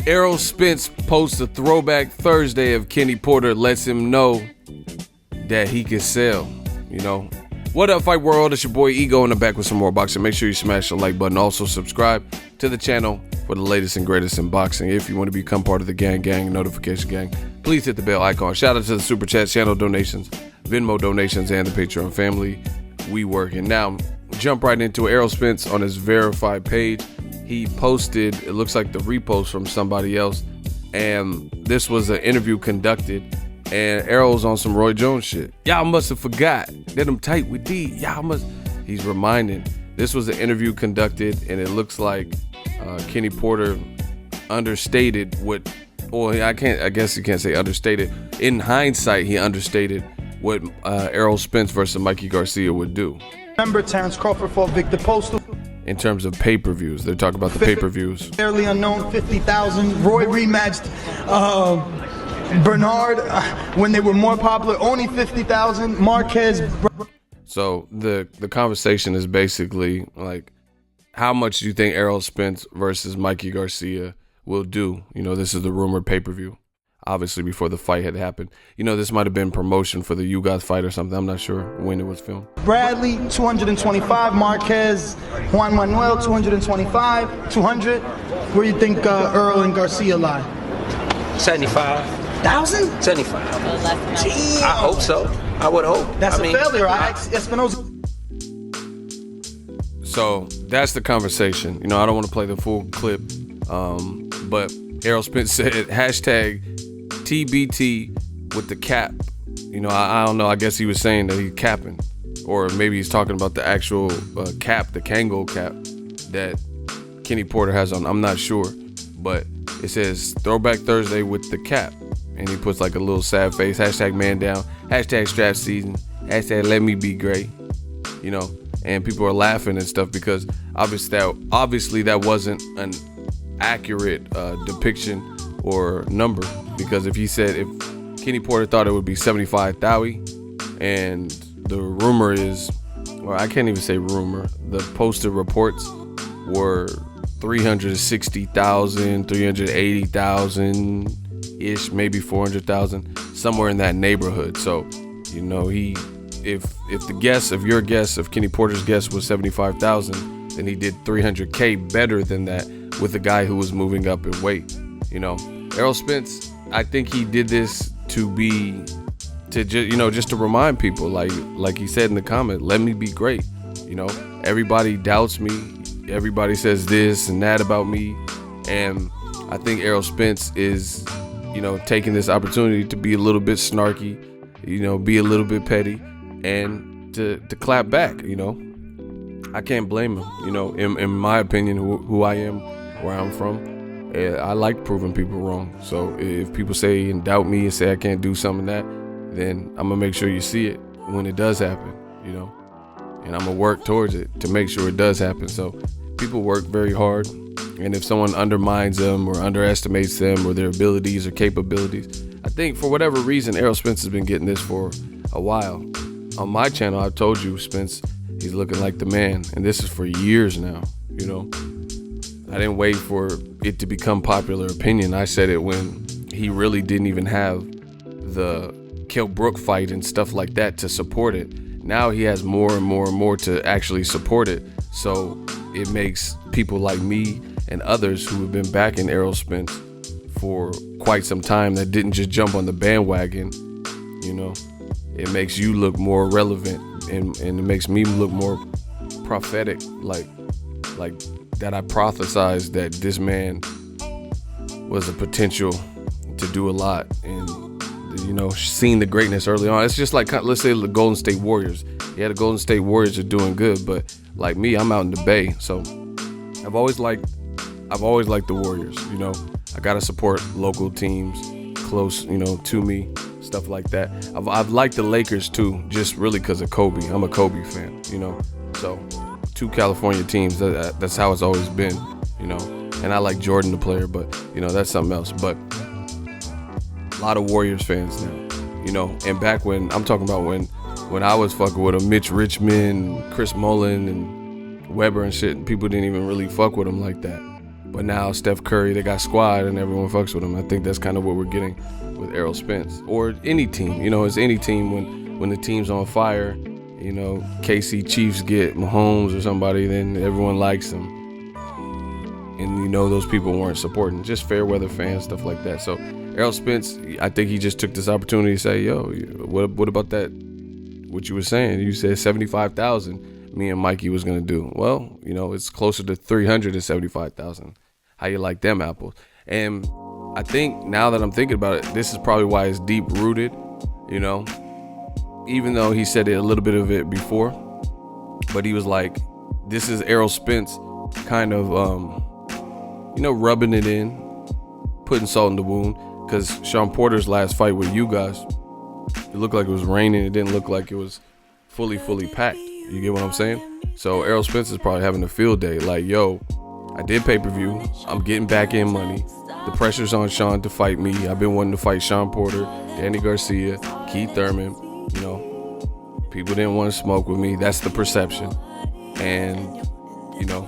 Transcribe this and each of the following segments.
Errol Spence posts a throwback Thursday of Kenny Porter, lets him know that he can sell, you know. What up, Fight World? It's your boy Ego in the back with some more boxing. Make sure you smash the like button. Also subscribe to the channel for the latest and greatest in boxing. If you want to become part of the gang notification gang, please hit the bell icon. Shout out to the super chat, channel donations, Venmo donations, and the Patreon family. We working. Now, jump right into Errol Spence on his verified page. He posted, it looks like the repost from somebody else, and this was an interview conducted, and Errol's on some Roy Jones shit. Y'all must have forgot that I'm tight with D. He's reminding. This was an interview conducted, and it looks like Kenny Porter understated what, well, I guess you can't say understated. In hindsight, he understated what Errol Spence versus Mikey Garcia would do. Remember, Terrence Crawford fought Victor Postal. In terms of pay-per-views, they're talking about the pay-per-views. Fairly unknown, 50,000. Roy rematched Bernard when they were more popular, only 50,000. Marquez. So the conversation is basically like, how much do you think Errol Spence versus Mikey Garcia will do? You know, this is the rumored pay-per-view. Obviously, before the fight had happened. You know, this might have been promotion for the You Guys fight or something. I'm not sure when it was filmed. Bradley, 225. Marquez, Juan Manuel, 225. 200. Where do you think Earl and Garcia lie? 75,000? 75. I hope so. I would hope. That's a failure. I asked Espinoza. So that's the conversation. You know, I don't want to play the full clip, but Errol Spence said hashtag TBT with the cap. You know, I don't know. I guess he was saying that he's capping, or maybe he's talking about the actual cap, the Kango cap that Kenny Porter has on. I'm not sure, but it says Throwback Thursday with the cap, and he puts like a little sad face. Hashtag man down. Hashtag strap season. Hashtag let me be great. You know, and people are laughing and stuff because obviously that wasn't an accurate depiction or number, because if Kenny Porter thought it would be 75,000 and the rumor is, well, I can't even say rumor, the posted reports were 360,000, 380,000 ish, maybe 400,000, somewhere in that neighborhood. So, you know, if your guess of Kenny Porter's guess was 75,000, then he did 300K better than that with a guy who was moving up in weight. You know, Errol Spence, I think he did this just to remind people, like he said in the comment, let me be great. You know, everybody doubts me. Everybody says this and that about me. And I think Errol Spence is, you know, taking this opportunity to be a little bit snarky, you know, be a little bit petty, and to clap back. You know, I can't blame him. You know, in my opinion, who I am, where I'm from, I like proving people wrong. So if people say and doubt me and say I can't do some of that, then I'm gonna make sure you see it when it does happen, you know, and I'm gonna work towards it to make sure it does happen. So people work very hard, and if someone undermines them or underestimates them or their abilities or capabilities, I think for whatever reason, Errol Spence has been getting this for a while. On my channel, I've told you, Spence, he's looking like the man, and this is for years now, you know. I didn't wait for it to become popular opinion. I said it when he really didn't even have the Kell Brook fight and stuff like that to support it. Now he has more and more and more to actually support it. So it makes people like me and others who have been backing Errol Spence for quite some time that didn't just jump on the bandwagon, you know, it makes you look more relevant, and it makes me look more prophetic, like that I prophesized that this man was a potential to do a lot, and, you know, seeing the greatness early on. It's just like, let's say the Golden State Warriors. Yeah, the Golden State Warriors are doing good, but like me, I'm out in the Bay, so I've always liked the Warriors. You know, I gotta support local teams close, you know, to me, stuff like that. I've liked the Lakers too, just really because of Kobe. I'm a Kobe fan, you know, so two California teams, that's how it's always been, you know. And I like Jordan, the player, but, you know, that's something else. But a lot of Warriors fans now, you know. And back when I'm talking about when I was fucking with him, Mitch Richmond, Chris Mullin, and Weber and shit, people didn't even really fuck with him like that. But now Steph Curry, they got squad and everyone fucks with him. I think that's kind of what we're getting with Errol Spence or any team. You know, it's any team when the team's on fire. You know, KC Chiefs get Mahomes or somebody, then everyone likes them. And you know those people weren't supporting, just fair weather fans, stuff like that. So Errol Spence, I think he just took this opportunity to say, yo, what about that, what you were saying? You said 75,000 me and Mikey was going to do. Well, you know, it's closer to 375,000. How you like them apples? And I think now that I'm thinking about it, this is probably why it's deep rooted, you know, even though he said it a little bit of it before, but he was like, this is Errol Spence kind of, you know, rubbing it in, putting salt in the wound, because Sean Porter's last fight with you guys, it looked like it was raining. It didn't look like it was fully packed. You get what I'm saying? So Errol Spence is probably having a field day. Like, yo, I did pay-per-view. I'm getting back in money. The pressure's on Sean to fight me. I've been wanting to fight Sean Porter, Danny Garcia, Keith Thurman. You know, people didn't want to smoke with me. That's the perception. And, you know,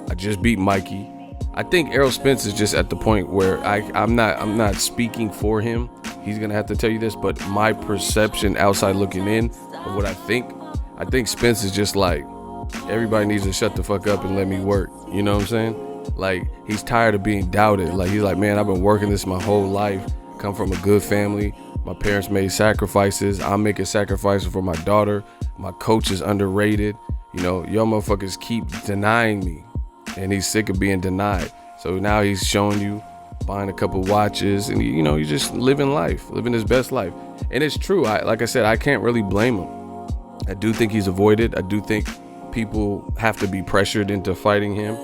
I just beat Mikey. I think Errol Spence is just at the point where I'm not speaking for him. He's gonna have to tell you this, but my perception outside looking in of what I think Spence is just like, everybody needs to shut the fuck up and let me work. You know what I'm saying? Like, he's tired of being doubted. Like, he's like, man, I've been working this my whole life. Come from a good family. My parents made sacrifices. I'm making sacrifices for my daughter. My coach is underrated. You know, y'all motherfuckers keep denying me. And he's sick of being denied. So now he's showing you, buying a couple watches, and you know, he's just living life, living his best life. And it's true. Like I said, I can't really blame him. I do think he's avoided. I do think people have to be pressured into fighting him.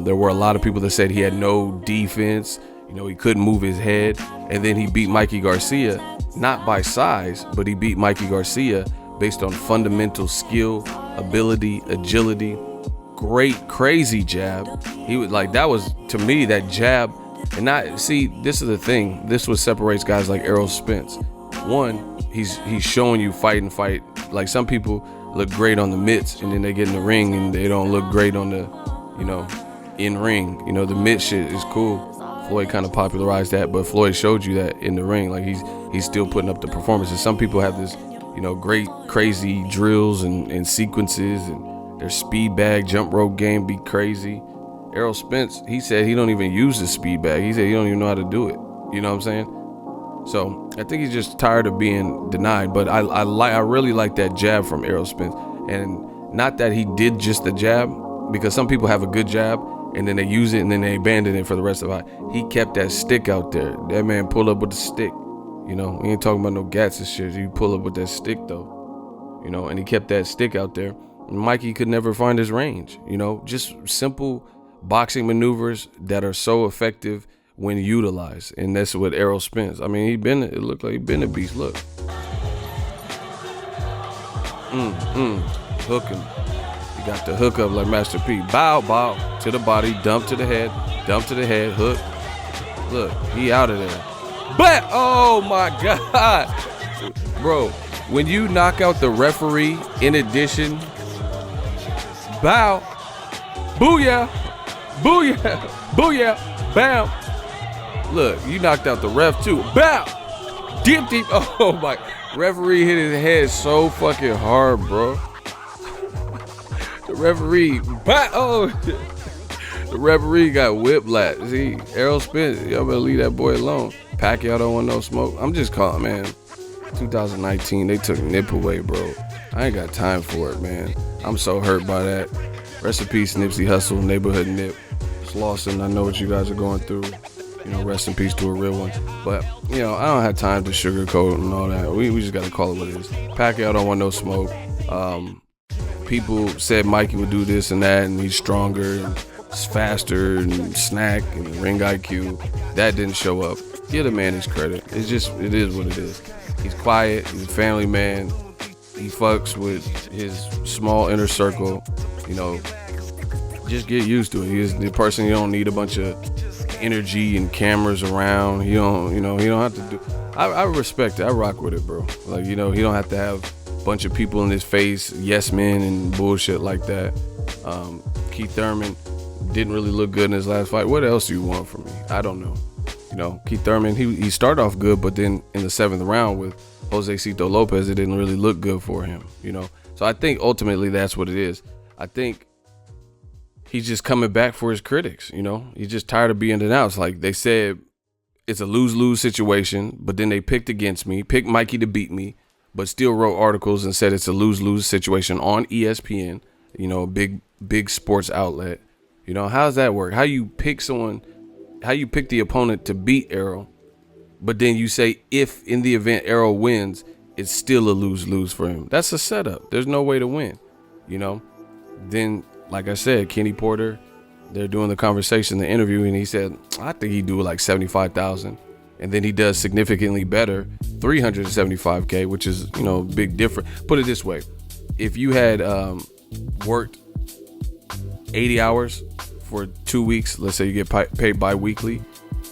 There were a lot of people that said he had no defense. You know, he couldn't move his head. And then he beat Mikey Garcia, not by size, but he beat Mikey Garcia based on fundamental skill, ability, agility, great, crazy jab. He was like, that was, to me, that jab. And not, see, this is the thing. This is what separates guys like Errol Spence. One, he's showing you fight. Like, some people look great on the mitts and then they get in the ring and they don't look great on the, you know, in ring. You know, the mitt shit is cool. Floyd kind of popularized that, but Floyd showed you that in the ring. Like, he's still putting up the performances. Some people have this, you know, great, crazy drills and sequences, and their speed bag, jump rope game be crazy. Errol Spence, he said he don't even use the speed bag. He said he don't even know how to do it. You know what I'm saying? So I think he's just tired of being denied. But I really like that jab from Errol Spence, and not that he did just the jab, because some people have a good jab and then they use it and then they abandon it for the rest of the fight. He kept that stick out there. That man pulled up with the stick. You know, we ain't talking about no gats and shit. You pull up with that stick though. You know, and he kept that stick out there. And Mikey could never find his range. You know, just simple boxing maneuvers that are so effective when utilized. And that's what Errol Spence. I mean, it looked like he been a beast. Look. Hook him. He got the hook up like Master P. Bow to the body, dump to the head, hook. Look, he out of there. But, oh my God. Bro, when you knock out the referee, in addition, bow, booyah, booyah, booyah, bow. Look, you knocked out the ref too. Bow, deep. Oh my, referee hit his head so fucking hard, bro. The referee, the referee got whiplash. See, Errol Spence, y'all better leave that boy alone. Pacquiao don't want no smoke. I'm just calling, man. 2019, they took Nip away, bro. I ain't got time for it, man. I'm so hurt by that. Rest in peace, Nipsey Hussle, neighborhood Nip. It's Lawson, I know what you guys are going through. You know, rest in peace to a real one. But, you know, I don't have time to sugarcoat and all that. We just got to call it what it is. Pacquiao don't want no smoke. People said Mikey would do this and that, and he's stronger and faster and snack and ring IQ. That didn't show up. Give the man his credit. It is what it is. He's quiet. He's a family man. He fucks with his small inner circle. You know, just get used to it. He's the person you don't need a bunch of energy and cameras around. He don't have to do. I respect it. I rock with it, bro. Like, you know, he don't have to have a bunch of people in his face, yes men and bullshit like that. Keith Thurman didn't really look good in his last fight. What else do you want from me? I don't know. You know, Keith Thurman, he started off good, but then in the 7th round with Jose Cito Lopez, it didn't really look good for him, you know. So I think ultimately that's what it is. I think he's just coming back for his critics, you know. He's just tired of being denounced. Like they said, it's a lose-lose situation, but then they picked against me, picked Mikey to beat me, but still wrote articles and said it's a lose-lose situation on ESPN, you know, a big sports outlet. You know, how does that work? How you pick the opponent to beat Errol, but then you say if in the event Errol wins, it's still a lose-lose for him. That's a setup. There's no way to win, you know. Then, like I said, Kenny Porter, they're doing the conversation, the interview, and he said, I think he'd do like 75,000. And then he does significantly better, 375K, which is, you know, big difference. Put it this way. If you had worked 80 hours for 2 weeks, let's say you get paid bi-weekly,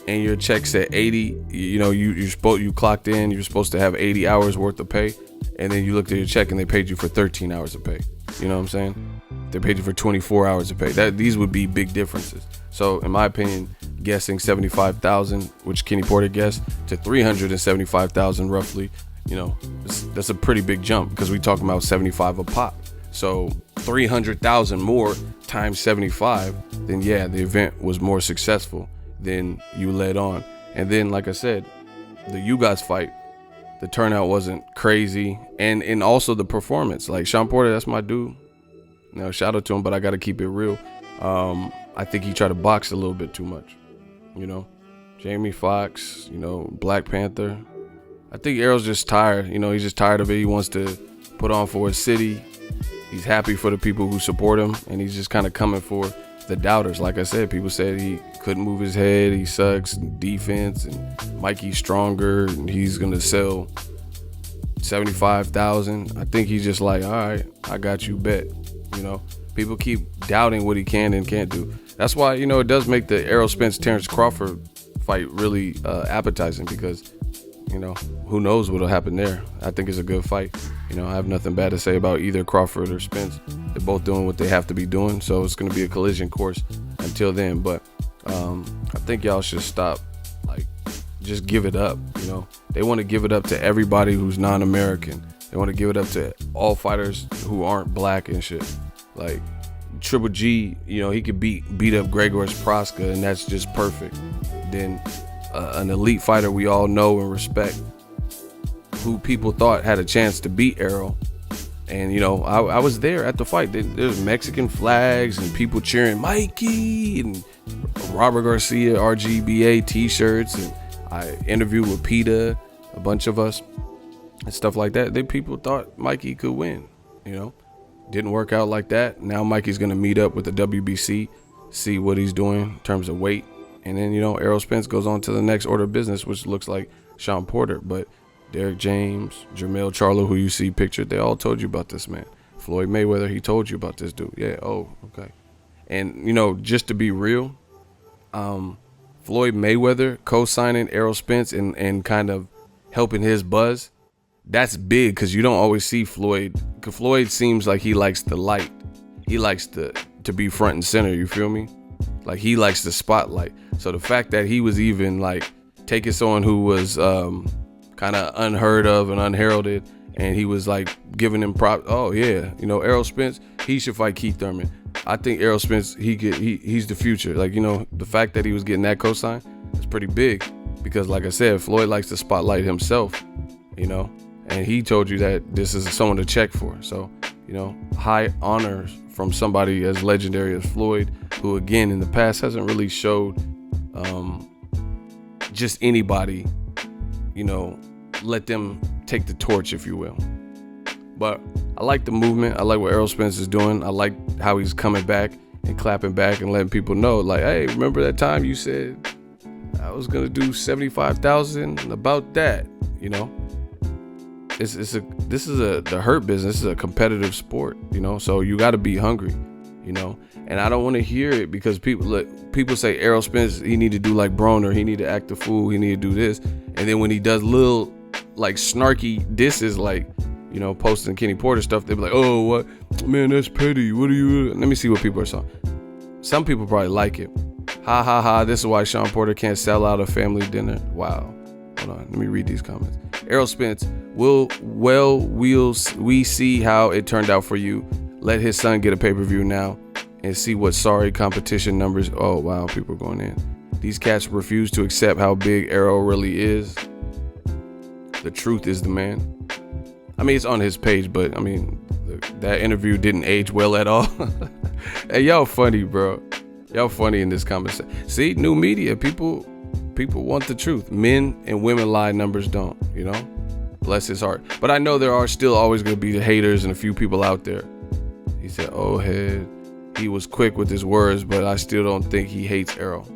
and your check said 80, you know, you clocked in, you're supposed to have 80 hours worth of pay, and then you looked at your check and they paid you for 13 hours of pay. You know what I'm saying? They paid you for 24 hours of pay. These would be big differences. So in my opinion, guessing 75,000, which Kenny Porter guessed, to 375,000 roughly, you know, that's a pretty big jump because we talking about 75 a pop. So 300,000 more times 75, then yeah, the event was more successful than you led on. And then, like I said, the Ugas fight, the turnout wasn't crazy, and also the performance. Like Sean Porter, that's my dude. You know, shout out to him, but I got to keep it real. I think he tried to box a little bit too much. You know, Jamie Foxx, you know, Black Panther. I think Errol's just tired. You know, he's just tired of it. He wants to put on for his city. He's happy for the people who support him, and he's just kind of coming for the doubters. Like I said, people said he couldn't move his head, he sucks in defense, and Mikey's stronger, and he's gonna sell 75,000. I think he's just like, all right, I got you, bet. You know, people keep doubting what he can and can't do. That's why, you know, it does make the Errol Spence Terrence Crawford fight really appetizing, because, you know, who knows what'll happen there. I think it's a good fight. You know, I have nothing bad to say about either Crawford or Spence. They're both doing what they have to be doing, so it's going to be a collision course until then. But I think y'all should stop, like, just give it up. You know, they want to give it up to everybody who's non-American. They want to give it up to all fighters who aren't black and shit. Like Triple G, you know, he could beat up Gregor Proska, and that's just perfect. Then an elite fighter we all know and respect, who people thought had a chance to beat Errol. And, you know, I was there at the fight. There's Mexican flags and people cheering Mikey, and Robert Garcia RGBA t-shirts. And I interviewed with PETA, a bunch of us, and stuff like that. People thought Mikey could win, you know. Didn't work out like that. Now Mikey's going to meet up with the WBC, see what he's doing in terms of weight. And then, you know, Errol Spence goes on to the next order of business, which looks like Sean Porter. But Derek James, Jermell Charlo, who you see pictured, they all told you about this man. Floyd Mayweather, he told you about this dude. Yeah, oh, okay. And, you know, just to be real, Floyd Mayweather co-signing Errol Spence and kind of helping his buzz, that's big, because you don't always see Floyd. Because Floyd seems like he likes the light. He likes to be front and center, you feel me? Like, he likes the spotlight. So the fact that he was even, like, taking someone who was kind of unheard of and unheralded, and he was, like, giving him props. Oh, yeah, you know, Errol Spence, he should fight Keith Thurman. I think Errol Spence, he's the future. Like, you know, the fact that he was getting that cosign is pretty big, because, like I said, Floyd likes to spotlight himself, you know, and he told you that this is someone to check for. So, you know, high honors from somebody as legendary as Floyd, who, again, in the past hasn't really showed just anybody, you know, let them take the torch, if you will. But I like the movement. I like what Errol Spence is doing. I like how he's coming back and clapping back and letting people know, like, hey, remember that time you said I was gonna do 75,000 about that? You know, the hurt business. This is a competitive sport, you know, so you got to be hungry. you know. And I don't want to hear it because people say Errol Spence, he need to do like Broner, he need to act the fool, he need to do this. And then when he does little like snarky disses, like, you know, posting Kenny Porter stuff, they be like, oh, what, man, that's petty. What are you? Let me see what people are saying. Some people probably like it. Ha ha ha. This is why Sean Porter can't sell out a family dinner. Wow. Hold on. Let me read these comments. Errol Spence, we'll see how it turned out for you. Let his son get a pay-per-view now and see what sorry competition numbers. Oh, wow. People are going in. These cats refuse to accept how big Errol really is. The truth is the man. I mean, it's on his page, but I mean, that interview didn't age well at all. Hey, y'all funny, bro. Y'all funny in this comment section. See, new media, people want the truth. Men and women lie, numbers don't, you know? Bless his heart. But I know there are still always going to be the haters and a few people out there. He said, oh, head. He was quick with his words, but I still don't think he hates Errol.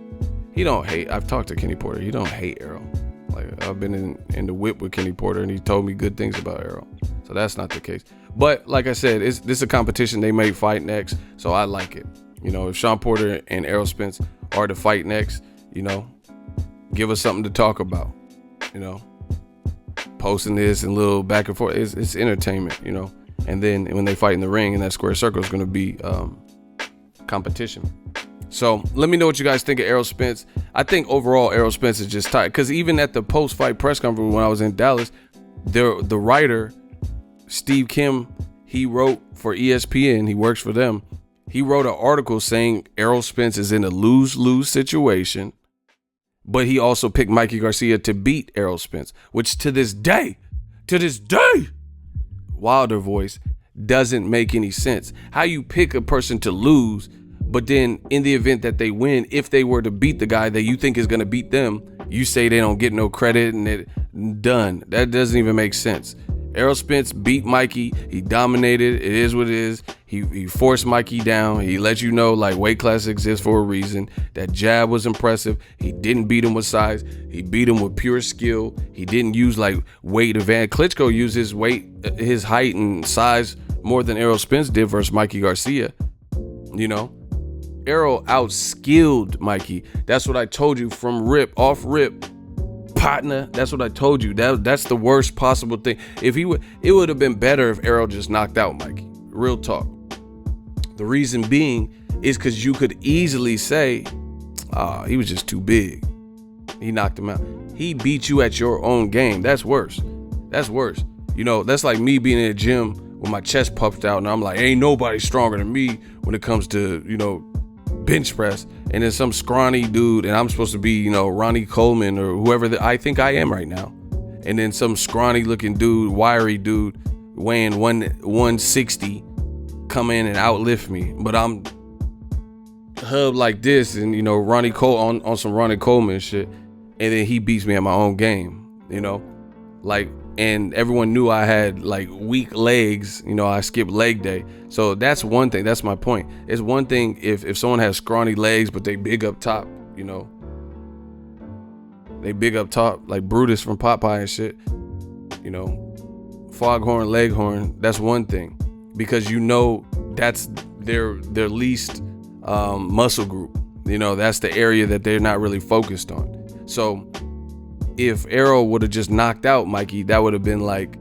He don't hate. I've talked to Kenny Porter. He don't hate Errol. Like, I've been in the whip with Kenny Porter, and he told me good things about Errol. So that's not the case. But like I said, this is a competition. They may fight next, so I like it. You know, if Sean Porter and Errol Spence are to fight next, you know, give us something to talk about. You know, posting this and little back and forth, it's entertainment, you know. And then when they fight in the ring in that square circle, it's going to be competition. So let me know what you guys think of Errol Spence. I think overall Errol Spence is just tired, because even at the post-fight press conference when I was in Dallas, the writer Steve Kim, he wrote for ESPN. He works for them. He wrote an article saying Errol Spence is in a lose-lose situation, but he also picked Mikey Garcia to beat Errol Spence, which to this day, Wilder voice, doesn't make any sense. How you pick a person to lose, but then in the event that they win, if they were to beat the guy that you think is going to beat them, you say they don't get no credit and it done. That doesn't even make sense. Errol Spence beat Mikey. He dominated. It is what it is. He forced Mikey down. He let you know, like, weight class exists for a reason. That jab was impressive. He didn't beat him with size. He beat him with pure skill. He didn't use like weight advantage. Klitschko used his weight, his height and size more than Errol Spence did versus Mikey Garcia. You know, Errol outskilled Mikey. That's what I told you from off rip. Partner, that's what I told you. That's the worst possible thing. It would have been better if Errol just knocked out Mikey. Real talk. The reason being is because you could easily say, he was just too big. He knocked him out. He beat you at your own game. That's worse. That's worse. You know, that's like me being in a gym with my chest puffed out and I'm like, ain't nobody stronger than me when it comes to, you know, bench press, and then some scrawny dude, and I'm supposed to be, you know, Ronnie Coleman or whoever I think I am right now, and then some scrawny looking dude, wiry dude, weighing 160, come in and outlift me, but I'm hub like this, and you know, Ronnie Cole on some Ronnie Coleman shit, and then he beats me at my own game, you know, like. And everyone knew I had like weak legs, you know, I skipped leg day. So that's one thing. That's my point. It's one thing if someone has scrawny legs, but they big up top, you know, they big up top like Brutus from Popeye and shit, you know, foghorn, leghorn. That's one thing, because you know that's their least muscle group. You know, that's the area that they're not really focused on. So if Errol would have just knocked out Mikey, that would have been like,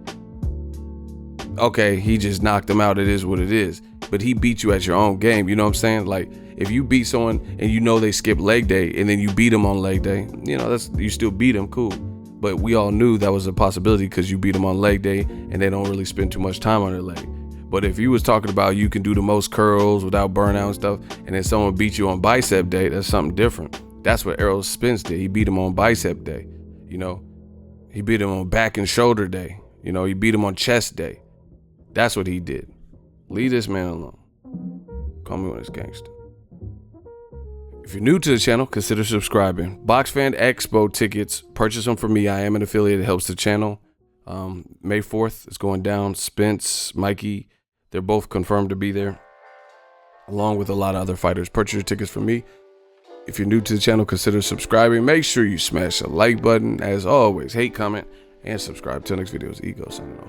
okay, he just knocked him out. It is what it is. But he beat you at your own game. You know what I'm saying? Like, if you beat someone and you know they skip leg day and then you beat them on leg day, you know, you still beat them, cool. But we all knew that was a possibility because you beat them on leg day and they don't really spend too much time on their leg. But if you was talking about you can do the most curls without burnout and stuff, and then someone beat you on bicep day, that's something different. That's what Errol Spence did. He beat him on bicep day. You know, he beat him on back and shoulder day. You know, he beat him on chest day. That's what he did. Leave this man alone. Call me when it's gangster. If you're new to the channel, consider subscribing. BoxFan Expo tickets, purchase them for me. I am an affiliate. It helps the channel. May 4th, it's going down. Spence, Mikey, they're both confirmed to be there, along with a lot of other fighters. Purchase your tickets for me. If you're new to the channel, consider subscribing. Make sure you smash the like button. As always, hate, comment, and subscribe. Till next video, it's Ego signing off.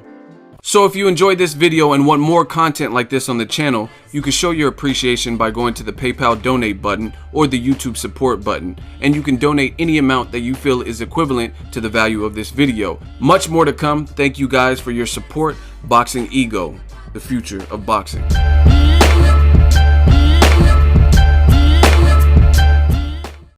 So if you enjoyed this video and want more content like this on the channel, you can show your appreciation by going to the PayPal donate button or the YouTube support button, and you can donate any amount that you feel is equivalent to the value of this video. Much more to come. Thank you guys for your support. Boxing Ego, the future of boxing.